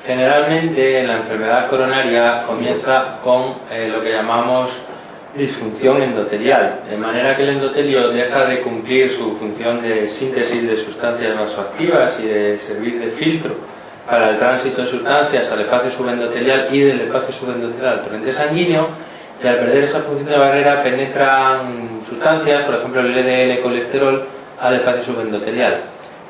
Generalmente la enfermedad coronaria comienza con lo que llamamos disfunción endotelial, de manera que el endotelio deja de cumplir su función de síntesis de sustancias vasoactivas y de servir de filtro para el tránsito de sustancias al espacio subendotelial y del espacio subendotelial al torrente sanguíneo, y al perder esa función de barrera penetran sustancias, por ejemplo el LDL colesterol, al espacio subendotelial.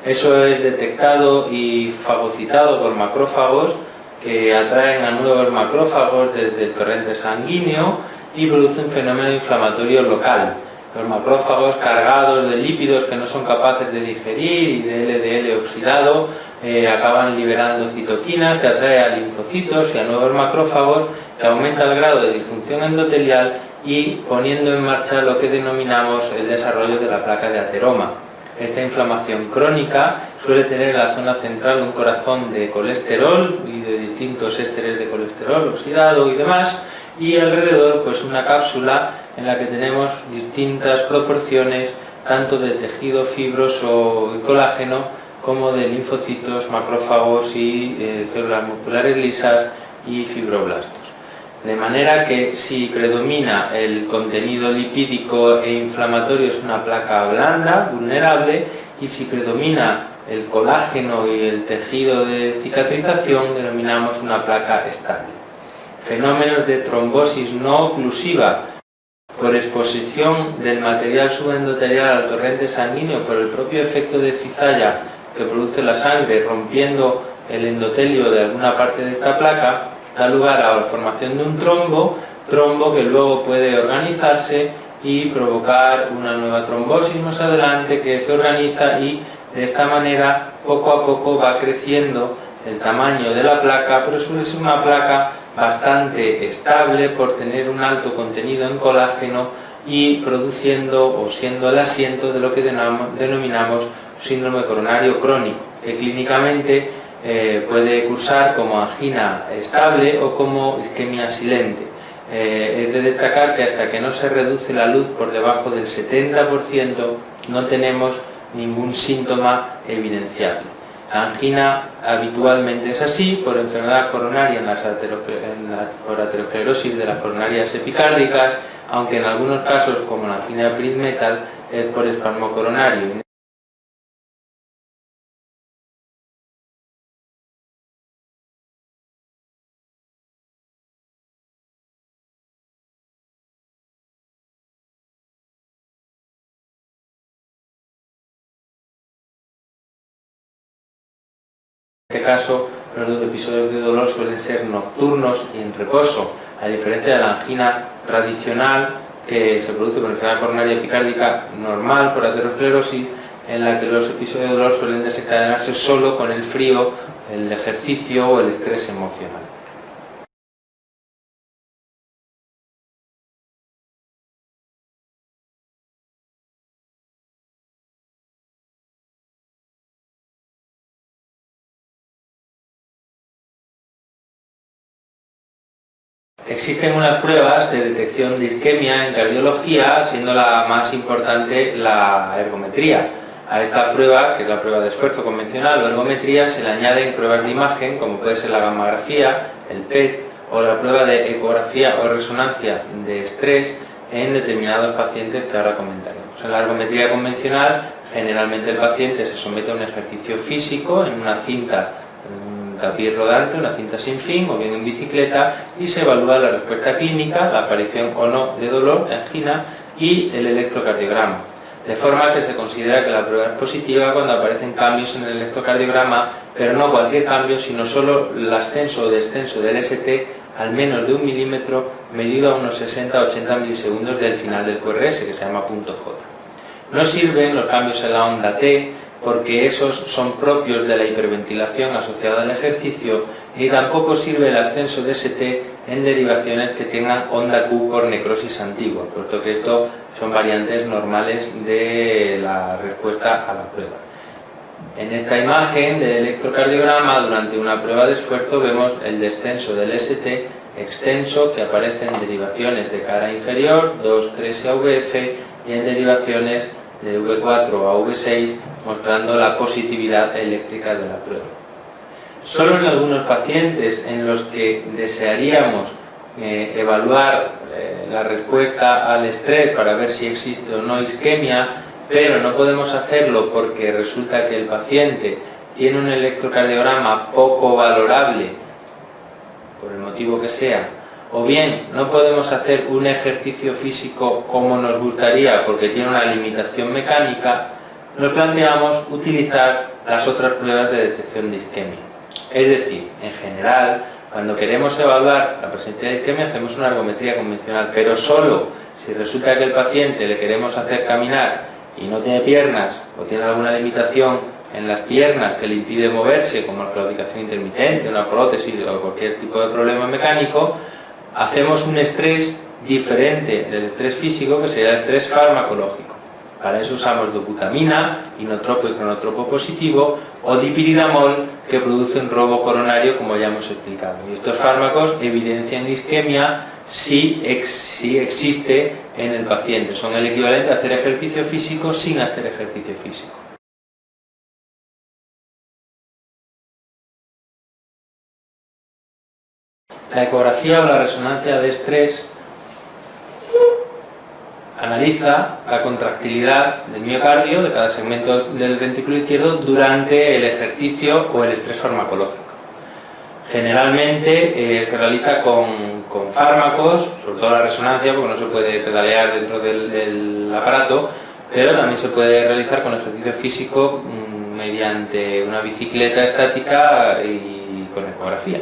Eso es detectado y fagocitado por macrófagos que atraen a nuevos macrófagos desde el torrente sanguíneo y produce un fenómeno inflamatorio local. Los macrófagos cargados de lípidos que no son capaces de digerir y de LDL oxidado acaban liberando citoquinas que atrae a linfocitos y a nuevos macrófagos, que aumenta el grado de disfunción endotelial y poniendo en marcha lo que denominamos el desarrollo de la placa de ateroma. Esta inflamación crónica suele tener en la zona central un corazón de colesterol y de distintos ésteres de colesterol oxidado y demás, y alrededor pues una cápsula en la que tenemos distintas proporciones tanto de tejido fibroso y colágeno como de linfocitos, macrófagos y células musculares lisas y fibroblastos. De manera que si predomina el contenido lipídico e inflamatorio es una placa blanda, vulnerable, y si predomina el colágeno y el tejido de cicatrización denominamos una placa estable. Fenómenos de trombosis no oclusiva por exposición del material subendotelial al torrente sanguíneo por el propio efecto de cizalla que produce la sangre rompiendo el endotelio de alguna parte de esta placa, da lugar a la formación de un trombo que luego puede organizarse y provocar una nueva trombosis más adelante que se organiza, y de esta manera poco a poco va creciendo el tamaño de la placa, pero suele ser una placa bastante estable por tener un alto contenido en colágeno y produciendo o siendo el asiento de lo que denominamos síndrome coronario crónico, que clínicamente puede cursar como angina estable o como isquemia silente. Es de destacar que hasta que no se reduce la luz por debajo del 70% no tenemos ningún síntoma evidenciable. La angina habitualmente es así por enfermedad coronaria por aterosclerosis de las coronarias epicárdicas, aunque en algunos casos, como la angina Prinzmetal, es por espasmo coronario. En este caso, los episodios de dolor suelen ser nocturnos y en reposo, a diferencia de la angina tradicional que se produce con enfermedad coronaria epicárdica normal por aterosclerosis, en la que los episodios de dolor suelen desencadenarse solo con el frío, el ejercicio o el estrés emocional. Existen unas pruebas de detección de isquemia en cardiología, siendo la más importante la ergometría. A esta prueba, que es la prueba de esfuerzo convencional o ergometría, se le añaden pruebas de imagen, como puede ser la gammagrafía, el PET o la prueba de ecografía o resonancia de estrés en determinados pacientes que ahora comentaremos. En la ergometría convencional, generalmente el paciente se somete a un ejercicio físico en una cinta, tapiz rodante, una cinta sin fin o bien en bicicleta, y se evalúa la respuesta clínica, la aparición o no de dolor, angina y el electrocardiograma. De forma que se considera que la prueba es positiva cuando aparecen cambios en el electrocardiograma, pero no cualquier cambio, sino solo el ascenso o descenso del ST al menos de 1 milímetro medido a unos 60-80 milisegundos del final del QRS, que se llama punto J. No sirven los cambios en la onda T, porque esos son propios de la hiperventilación asociada al ejercicio, y tampoco sirve el ascenso de ST en derivaciones que tengan onda Q por necrosis antigua, puesto que esto son variantes normales de la respuesta a la prueba. En esta imagen del electrocardiograma, durante una prueba de esfuerzo, vemos el descenso del ST extenso, que aparece en derivaciones de cara inferior, 2, 3 y AVF, y en derivaciones de V4 a V6, mostrando la positividad eléctrica de la prueba. Solo en algunos pacientes en los que desearíamos evaluar la respuesta al estrés para ver si existe o no isquemia, pero no podemos hacerlo porque resulta que el paciente tiene un electrocardiograma poco valorable, por el motivo que sea, o bien no podemos hacer un ejercicio físico como nos gustaría porque tiene una limitación mecánica, nos planteamos utilizar las otras pruebas de detección de isquemia. Es decir, en general, cuando queremos evaluar la presencia de isquemia hacemos una ergometría convencional, pero solo si resulta que el paciente le queremos hacer caminar y no tiene piernas o tiene alguna limitación en las piernas que le impide moverse, como la claudicación intermitente, una prótesis o cualquier tipo de problema mecánico, hacemos un estrés diferente del estrés físico, que sería el estrés farmacológico. Para eso usamos dobutamina, inotropo y cronotropo positivo, o dipiridamol, que produce un robo coronario, como ya hemos explicado. Y estos fármacos evidencian isquemia si existe en el paciente. Son el equivalente a hacer ejercicio físico sin hacer ejercicio físico. La ecografía o la resonancia de estrés analiza la contractilidad del miocardio de cada segmento del ventrículo izquierdo durante el ejercicio o el estrés farmacológico. Generalmente se realiza con fármacos, sobre todo la resonancia, porque no se puede pedalear dentro del aparato, pero también se puede realizar con ejercicio físico mediante una bicicleta estática y con ecografía.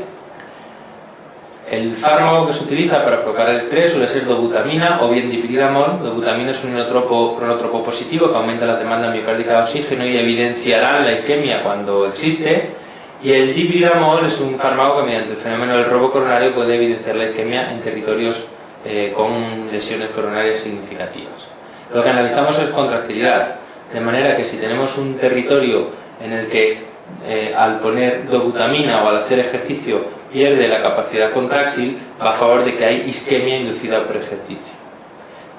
El fármaco que se utiliza para provocar el estrés suele ser dobutamina o bien dipiridamol. Dobutamina es un inotropo cronotropo positivo que aumenta la demanda miocárdica de oxígeno y evidenciará la isquemia cuando existe. Y el dipiridamol es un fármaco que mediante el fenómeno del robo coronario puede evidenciar la isquemia en territorios con lesiones coronarias significativas. Lo que analizamos es contractilidad, de manera que si tenemos un territorio en el que al poner dobutamina o al hacer ejercicio pierde la capacidad contráctil, va a favor de que hay isquemia inducida por ejercicio.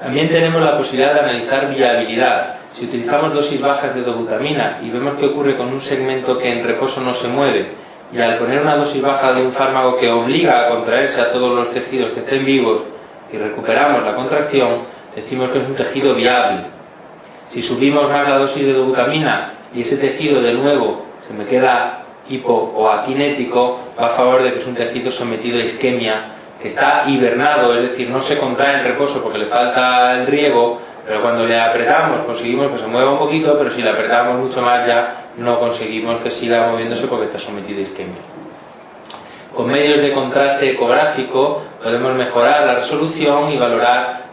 También tenemos la posibilidad de analizar viabilidad. Si utilizamos dosis bajas de dobutamina y vemos qué ocurre con un segmento que en reposo no se mueve, y al poner una dosis baja de un fármaco que obliga a contraerse a todos los tejidos que estén vivos y recuperamos la contracción, decimos que es un tejido viable. Si subimos más la dosis de dobutamina y ese tejido de nuevo se me queda hipo o akinético, va a favor de que es un tejido sometido a isquemia, que está hibernado, es decir, no se contrae en reposo porque le falta el riego, pero cuando le apretamos conseguimos que se mueva un poquito, pero si le apretamos mucho más ya no conseguimos que siga moviéndose porque está sometido a isquemia. Con medios de contraste ecográfico podemos mejorar la resolución y valorar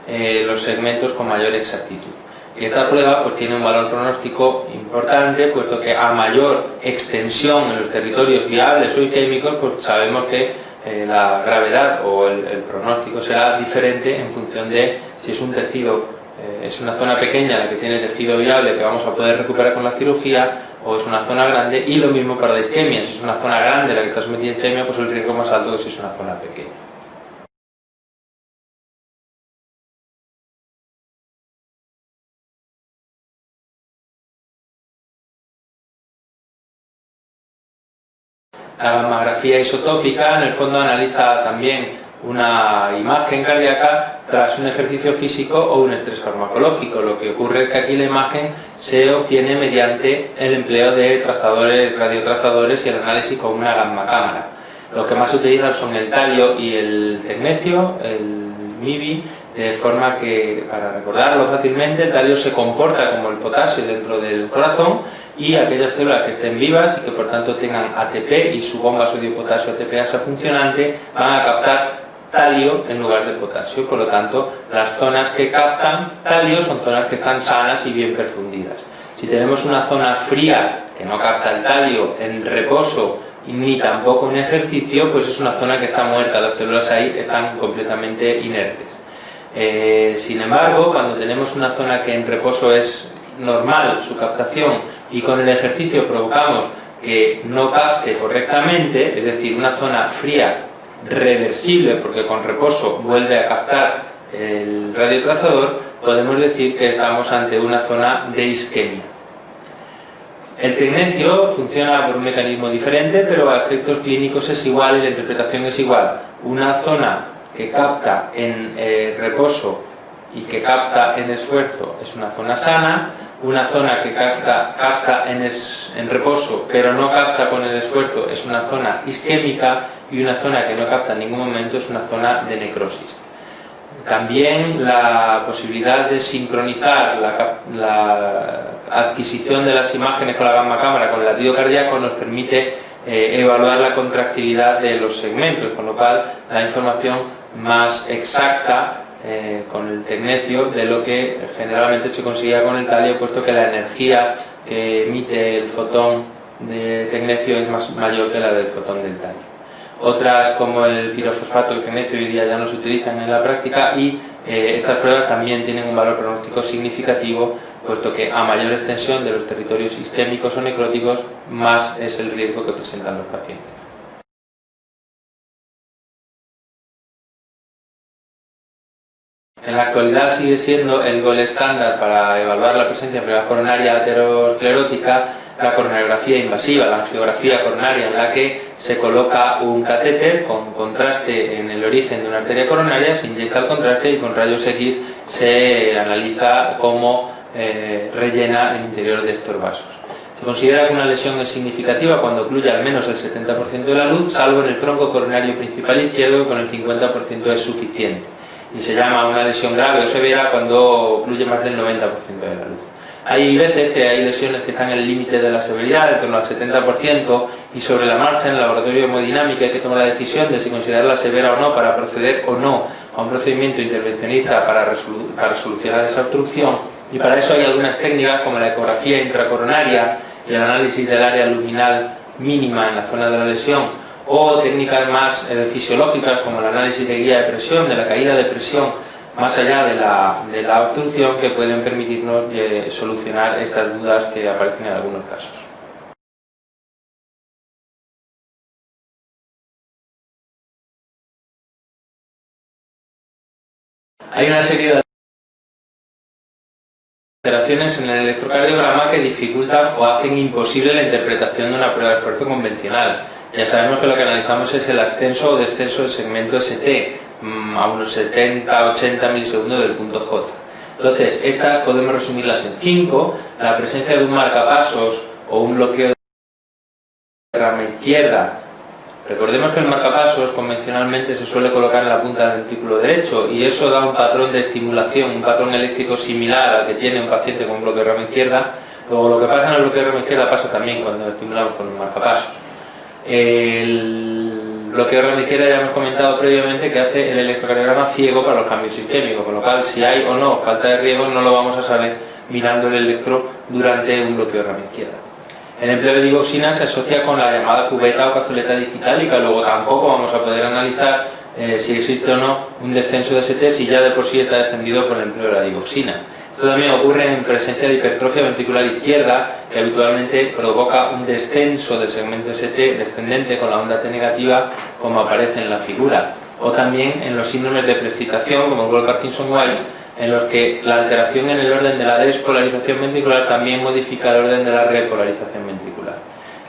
los segmentos con mayor exactitud. Y esta prueba pues tiene un valor pronóstico importante, puesto que a mayor extensión en los territorios viables o isquémicos, pues sabemos que la gravedad o el pronóstico será diferente en función de si es un tejido, es una zona pequeña la que tiene tejido viable que vamos a poder recuperar con la cirugía, o es una zona grande, y lo mismo para la isquemia. Si es una zona grande la que está sometida a isquemia, pues el riesgo más alto que si es una zona pequeña. La gammagrafía isotópica en el fondo analiza también una imagen cardíaca tras un ejercicio físico o un estrés farmacológico. Lo que ocurre es que aquí la imagen se obtiene mediante el empleo de trazadores, radiotrazadores y el análisis con una gamma cámara. Los que más se utilizan son el talio y el tecnecio, el MIBI, de forma que, para recordarlo fácilmente, el talio se comporta como el potasio dentro del corazón, y aquellas células que estén vivas y que por tanto tengan ATP y su bomba sodio-potasio ATPasa funcionante van a captar talio en lugar de potasio. Por lo tanto, las zonas que captan talio son zonas que están sanas y bien perfundidas. Si tenemos una zona fría que no capta el talio en reposo ni tampoco en ejercicio, pues es una zona que está muerta, las células ahí están completamente inertes. Sin embargo, cuando tenemos una zona que en reposo es normal su captación y con el ejercicio provocamos que no capte correctamente, es decir, una zona fría reversible porque con reposo vuelve a captar el radiotrazador, podemos decir que estamos ante una zona de isquemia. El tecnecio funciona por un mecanismo diferente, pero a efectos clínicos es igual y la interpretación es igual. Una zona que capta en reposo y que capta en esfuerzo es una zona sana. Una zona que capta en reposo pero no capta con el esfuerzo es una zona isquémica, y una zona que no capta en ningún momento es una zona de necrosis. También la posibilidad de sincronizar la adquisición de las imágenes con la gamma cámara con el latido cardíaco nos permite evaluar la contractilidad de los segmentos, con lo cual da información más exacta con el tecnecio de lo que generalmente se conseguía con el talio, puesto que la energía que emite el fotón de tecnecio es mayor que la del fotón del talio. Otras, como el pirofosfato y el tecnecio, hoy día ya no se utilizan en la práctica, y estas pruebas también tienen un valor pronóstico significativo, puesto que a mayor extensión de los territorios isquémicos o necróticos, más es el riesgo que presentan los pacientes. En la actualidad sigue siendo el gold estándar para evaluar la presencia de enfermedad coronaria aterosclerótica la coronariografía invasiva, la angiografía coronaria, en la que se coloca un catéter con contraste en el origen de una arteria coronaria, se inyecta el contraste y con rayos X se analiza cómo rellena el interior de estos vasos. Se considera que una lesión es significativa cuando ocluye al menos el 70% de la luz, salvo en el tronco coronario principal izquierdo, que con el 50% es suficiente. Y se llama una lesión grave o severa cuando ocluye más del 90% de la luz. Hay veces que hay lesiones que están en el límite de la severidad, en torno al 70%, y sobre la marcha en el laboratorio de hemodinámica hay que tomar la decisión de si considerarla severa o no para proceder o no a un procedimiento intervencionista para solucionar esa obstrucción, y para eso hay algunas técnicas como la ecografía intracoronaria y el análisis del área luminal mínima en la zona de la lesión, o técnicas más fisiológicas como el análisis de guía de presión, de la caída de presión más allá de la obstrucción, que pueden permitirnos solucionar estas dudas que aparecen en algunos casos. Hay una serie de alteraciones en el electrocardiograma que dificultan o hacen imposible la interpretación de una prueba de esfuerzo convencional. Ya sabemos que lo que analizamos es el ascenso o descenso del segmento ST a unos 70-80 milisegundos del punto J. Entonces, estas podemos resumirlas en 5. La presencia de un marcapasos o un bloqueo de rama izquierda. Recordemos que el marcapasos convencionalmente se suele colocar en la punta del ventrículo derecho, y eso da un patrón de estimulación, un patrón eléctrico similar al que tiene un paciente con un bloqueo de rama izquierda. Luego, lo que pasa en el bloqueo de rama izquierda pasa también cuando estimulamos con un marcapasos. El bloqueo de rama izquierda ya hemos comentado previamente que hace el electrocardiograma ciego para los cambios isquémicos, con lo cual si hay o no falta de riego no lo vamos a saber mirando el electro durante un bloqueo de rama izquierda. El empleo de digoxina se asocia con la llamada cubeta o cazoleta digitálica. Luego tampoco vamos a poder analizar si existe o no un descenso de ST si ya de por sí está descendido por el empleo de la digoxina. Esto también ocurre en presencia de hipertrofia ventricular izquierda, que habitualmente provoca un descenso del segmento ST descendente con la onda T negativa, como aparece en la figura. O también en los síndromes de preexcitación, como el Wolff-Parkinson-White, en los que la alteración en el orden de la despolarización ventricular también modifica el orden de la repolarización ventricular.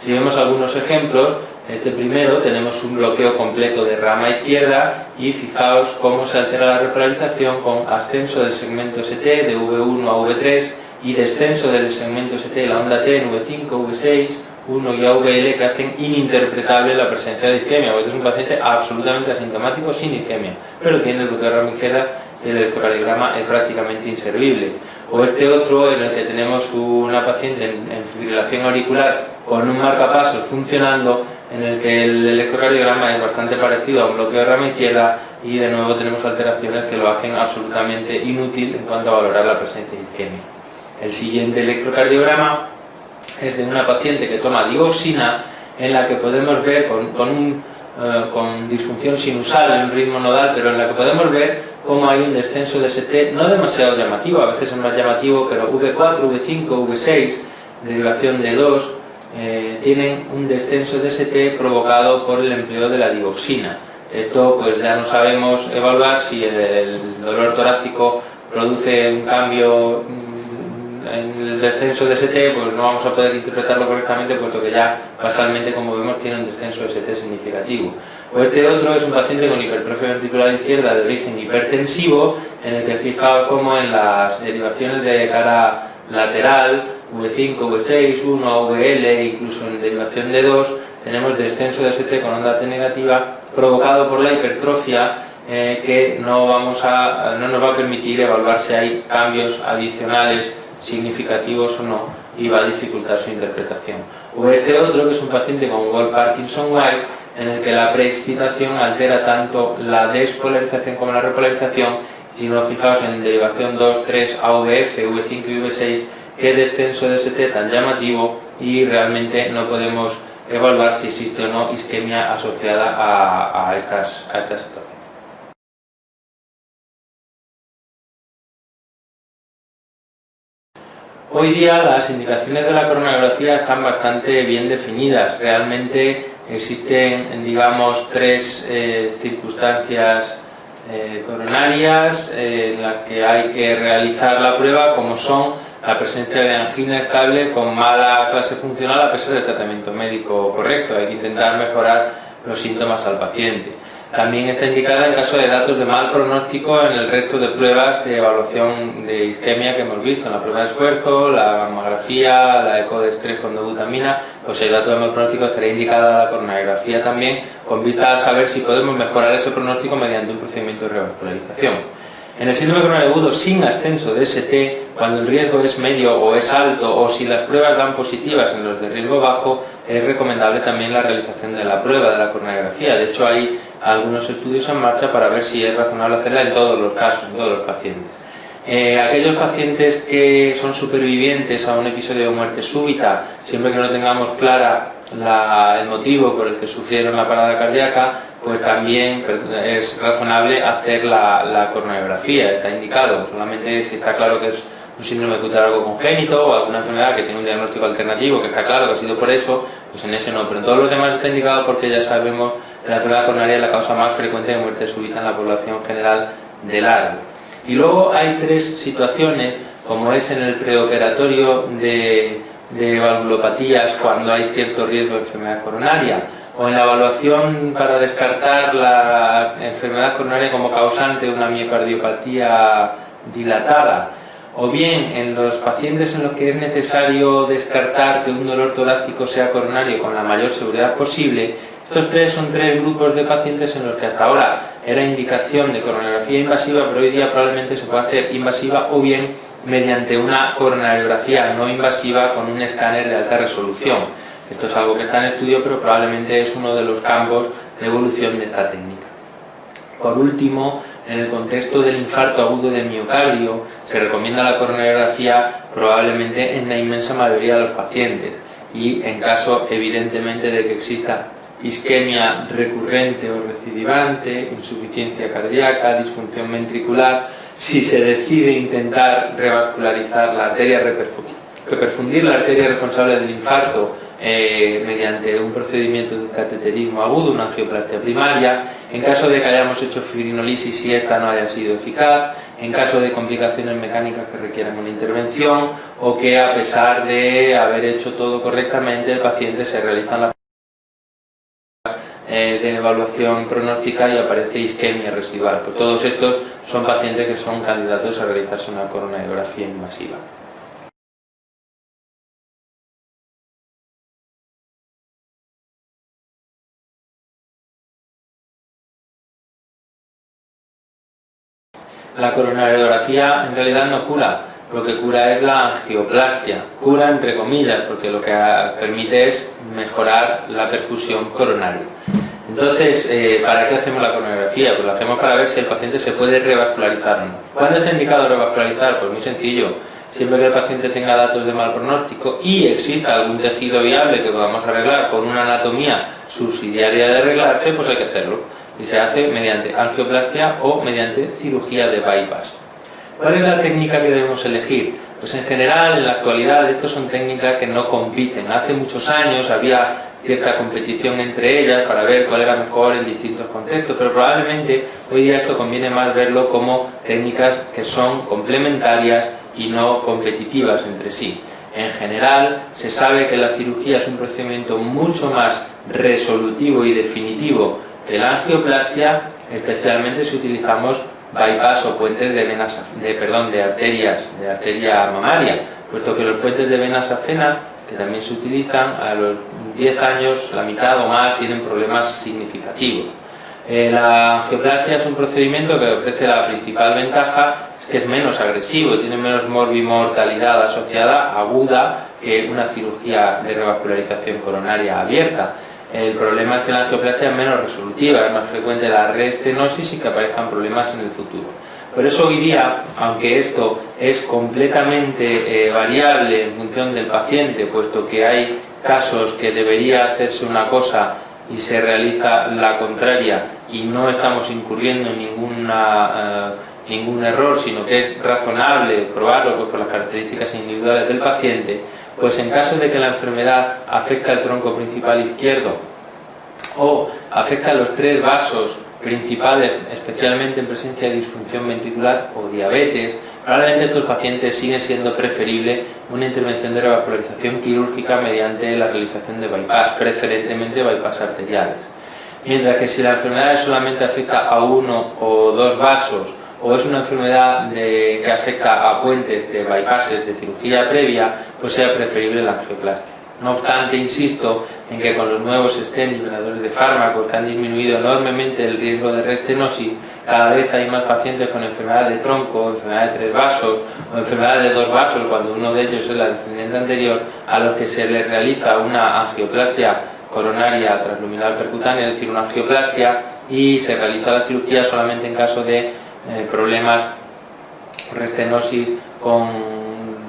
Si vemos algunos ejemplos, este primero tenemos un bloqueo completo de rama izquierda, y fijaos cómo se altera la repolarización con ascenso del segmento ST de V1 a V3 y descenso del segmento ST de la onda T en V5, V6, 1 y AVL, que hacen ininterpretable la presencia de isquemia, porque es un paciente absolutamente asintomático sin isquemia, pero tiene el bloqueo de rama izquierda y el electrocardiograma es prácticamente inservible. O este otro, en el que tenemos una paciente en fibrilación auricular con un marcapasos funcionando, en el que el electrocardiograma es bastante parecido a un bloqueo de rama izquierda, y de nuevo tenemos alteraciones que lo hacen absolutamente inútil en cuanto a valorar la presencia de isquemia. El siguiente electrocardiograma es de una paciente que toma digoxina, en la que podemos ver con disfunción sinusal en un ritmo nodal, pero en la que podemos ver cómo hay un descenso de ST no demasiado llamativo, a veces es más llamativo, pero V4, V5, V6, derivación de 2, tienen un descenso de ST provocado por el empleo de la digoxina. Esto pues ya no sabemos evaluar si el dolor torácico produce un cambio el descenso de ST, pues no vamos a poder interpretarlo correctamente, puesto que ya basalmente, como vemos, tiene un descenso de ST significativo. O este otro es un paciente con hipertrofia ventricular izquierda de origen hipertensivo, en el que fijaos como en las derivaciones de cara lateral, V5, V6, 1, VL, incluso en derivación de 2, tenemos descenso de ST con onda T negativa provocado por la hipertrofia, que no nos va a permitir evaluar si hay cambios adicionales significativos o no, y va a dificultar su interpretación. O este otro, que es un paciente con Wolff-Parkinson-White, en el que la preexcitación altera tanto la despolarización como la repolarización. Si nos fijamos en derivación 2, 3, AVF, V5 y V6, qué descenso de ST tan llamativo, y realmente no podemos evaluar si existe o no isquemia asociada a esta situación. Hoy día las indicaciones de la coronariografía están bastante bien definidas. Realmente existen, digamos, tres circunstancias coronarias en las que hay que realizar la prueba, como son la presencia de angina estable con mala clase funcional a pesar del tratamiento médico correcto. Hay que intentar mejorar los síntomas al paciente. También está indicada en caso de datos de mal pronóstico en el resto de pruebas de evaluación de isquemia que hemos visto, en la prueba de esfuerzo, la mamografía, la eco de estrés con dobutamina. Pues el dato de mal pronóstico estaría indicada la coronariografía también, con vista a saber si podemos mejorar ese pronóstico mediante un procedimiento de revascularización. En el síndrome coronario agudo sin ascenso de ST, cuando el riesgo es medio o es alto, o si las pruebas dan positivas en los de riesgo bajo, es recomendable también la realización de la prueba de la coronariografía. De hecho, hay algunos estudios en marcha para ver si es razonable hacerla en todos los casos, en todos los pacientes. Aquellos pacientes que son supervivientes a un episodio de muerte súbita, siempre que no tengamos clara el motivo por el que sufrieron la parada cardíaca, pues también es razonable hacer la coronariografía. Está indicado, solamente si está claro que es un síndrome cutáneo congénito o alguna enfermedad que tiene un diagnóstico alternativo, que está claro que ha sido por eso, pues en ese no. Pero en todos los demás está indicado, porque ya sabemos que la enfermedad coronaria es la causa más frecuente de muerte súbita en la población general de largo. Y luego hay tres situaciones, como es en el preoperatorio de valvulopatías, cuando hay cierto riesgo de enfermedad coronaria, o en la evaluación para descartar la enfermedad coronaria como causante de una miocardiopatía dilatada, o bien en los pacientes en los que es necesario descartar que un dolor torácico sea coronario con la mayor seguridad posible. Estos tres son tres grupos de pacientes en los que hasta ahora era indicación de coronariografía invasiva, pero hoy día probablemente se puede hacer invasiva o bien mediante una coronariografía no invasiva con un escáner de alta resolución. Esto es algo que está en estudio, pero probablemente es uno de los campos de evolución de esta técnica. Por último, en el contexto del infarto agudo de miocardio, se recomienda la coronariografía probablemente en la inmensa mayoría de los pacientes, y en caso evidentemente de que exista isquemia recurrente o recidivante, insuficiencia cardíaca, disfunción ventricular, si se decide intentar revascularizar la arteria, reperfundir la arteria responsable del infarto mediante un procedimiento de cateterismo agudo, una angioplastia primaria, en caso de que hayamos hecho fibrinolisis y esta no haya sido eficaz, en caso de complicaciones mecánicas que requieran una intervención, o que a pesar de haber hecho todo correctamente, el paciente se realiza la de evaluación pronóstica y aparece isquemia residual. Pues todos estos son pacientes que son candidatos a realizarse una coronariografía invasiva. La coronariografía en realidad no cura, lo que cura es la angioplastia, cura entre comillas, porque lo que permite es mejorar la perfusión coronaria. Entonces, ¿para qué hacemos la coronariografía? Pues la hacemos para ver si el paciente se puede revascularizar o no. ¿Cuándo está indicado revascularizar? Pues muy sencillo, siempre que el paciente tenga datos de mal pronóstico y exista algún tejido viable que podamos arreglar con una anatomía subsidiaria de arreglarse, pues hay que hacerlo. Y se hace mediante angioplastia o mediante cirugía de bypass. ¿Cuál es la técnica que debemos elegir? Pues en general, en la actualidad, estas son técnicas que no compiten. Hace muchos años había cierta competición entre ellas para ver cuál era mejor en distintos contextos, pero probablemente hoy día esto conviene más verlo como técnicas que son complementarias y no competitivas entre sí. En general, se sabe que la cirugía es un procedimiento mucho más resolutivo y definitivo que la angioplastia, especialmente si utilizamos bypass o puentes de arteria mamaria, puesto que los puentes de vena safena, que también se utilizan, a los 10 años, la mitad o más, tienen problemas significativos. La angioplastia es un procedimiento que ofrece la principal ventaja, es que es menos agresivo, tiene menos morbimortalidad asociada aguda que una cirugía de revascularización coronaria abierta. El problema es que la angioplastia es menos resolutiva, es más frecuente la reestenosis y que aparezcan problemas en el futuro. Por eso hoy día, aunque esto es completamente variable en función del paciente, puesto que hay casos que debería hacerse una cosa y se realiza la contraria y no estamos incurriendo en ningún error, sino que es razonable probarlo pues, por las características individuales del paciente, pues en caso de que la enfermedad afecte al tronco principal izquierdo o afecta a los 3 vasos principales, especialmente en presencia de disfunción ventricular o diabetes, probablemente estos pacientes siguen siendo preferible una intervención de revascularización quirúrgica mediante la realización de bypass, preferentemente bypass arteriales. Mientras que si la enfermedad solamente afecta a 1 o 2 vasos, o es una enfermedad que afecta a puentes de bypasses de cirugía previa, pues sea preferible la angioplastia. No obstante, insisto en que con los nuevos stents liberadores de fármacos que han disminuido enormemente el riesgo de reestenosis, cada vez hay más pacientes con enfermedad de tronco, enfermedad de 3 vasos o enfermedad de 2 vasos, cuando uno de ellos es la descendiente anterior, a los que se les realiza una angioplastia coronaria transluminal percutánea, es decir, una angioplastia, y se realiza la cirugía solamente en caso de problemas reestenosis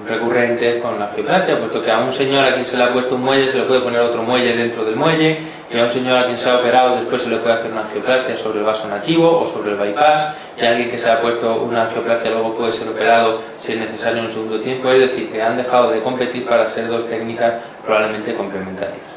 recurrentes con la angioplastia, puesto que a un señor a quien se le ha puesto un muelle se le puede poner otro muelle dentro del muelle, y a un señor a quien se ha operado después se le puede hacer una angioplastia sobre el vaso nativo o sobre el bypass, y a alguien que se ha puesto una angioplastia luego puede ser operado si es necesario en un segundo tiempo. Es decir, que han dejado de competir para ser 2 técnicas probablemente complementarias.